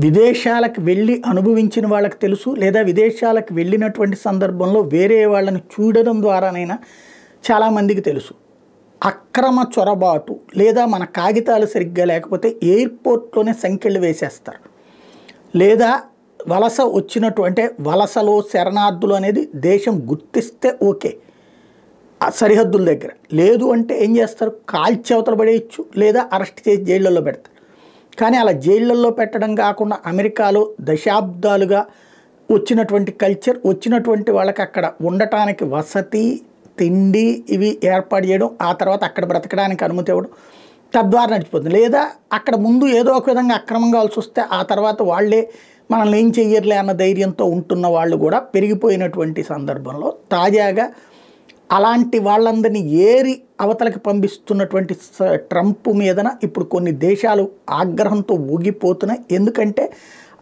విదేశాలకు వెళ్ళి అనుభవించిన వాళ్ళకి తెలుసు, లేదా విదేశాలకు వెళ్ళినటువంటి సందర్భంలో వేరే వాళ్ళని చూడడం ద్వారానైనా చాలామందికి తెలుసు. అక్రమ చొరబాటు లేదా మన కాగితాలు సరిగ్గా లేకపోతే ఎయిర్పోర్ట్లోనే సంఖ్యలు వేసేస్తారు, లేదా వలస వచ్చినట్టు అంటే వలసలో శరణార్థులు అనేది దేశం గుర్తిస్తే ఓకే సరిహద్దుల దగ్గర, లేదు అంటే ఏం చేస్తారు, కాల్చేవతల పడేయచ్చు లేదా అరెస్ట్ చేసి జైళ్ళల్లో పెడతారు. కానీ అలా జైళ్ళల్లో పెట్టడం కాకుండా అమెరికాలో దశాబ్దాలుగా వచ్చినటువంటి కల్చర్, వచ్చినటువంటి వాళ్ళకి అక్కడ ఉండటానికి వసతి తిండి ఇవి ఏర్పాటు చేయడం, ఆ తర్వాత అక్కడ బ్రతకడానికి అనుమతి ఇవ్వడం, తద్వారా నడిచిపోతుంది. లేదా అక్కడ ముందు ఏదో ఒక విధంగా అక్రమంగా కావాల్సి వస్తే ఆ తర్వాత వాళ్ళే మనల్ని ఏం చెయ్యర్లే అన్న ధైర్యంతో ఉంటున్న వాళ్ళు కూడా పెరిగిపోయినటువంటి సందర్భంలో తాజాగా అలాంటి వాళ్ళందరినీ ఏరి అవతలకి పంపిస్తున్నటువంటి ట్రంప్ మీదన ఇప్పుడు కొన్ని దేశాలు ఆగ్రహంతో ఊగిపోతున్నాయి. ఎందుకంటే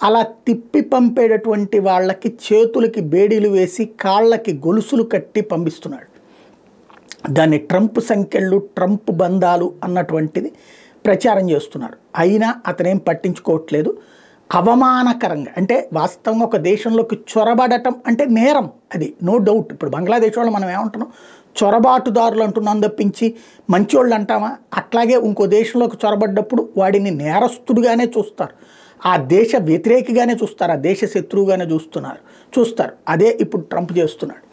అలా తిప్పి పంపేటటువంటి వాళ్ళకి చేతులకి బేడీలు వేసి కాళ్ళకి గొలుసులు కట్టి పంపిస్తున్నాడు. దాన్ని ట్రంప్ సంఖ్యలు ట్రంప్ బంధాలు అన్నటువంటిది ప్రచారం చేస్తున్నారు. అయినా అతనేం పట్టించుకోవట్లేదు. అవమానకరంగా అంటే వాస్తవంగా ఒక దేశంలోకి చొరబడటం అంటే నేరం, అది నో డౌట్. ఇప్పుడు బంగ్లాదేశ్ వాళ్ళు మనం ఏమంటున్నాం, చొరబాటుదారులు అంటున్నాం తప్పించి మంచోళ్ళు అంటామా? అట్లాగే ఇంకో దేశంలోకి చొరబడ్డప్పుడు వాడిని నేరస్తుడుగానే చూస్తారు, ఆ దేశ వ్యతిరేకిగానే చూస్తారు, ఆ దేశ శత్రువుగానే చూస్తారు. అదే ఇప్పుడు ట్రంప్ చేస్తున్నాడు.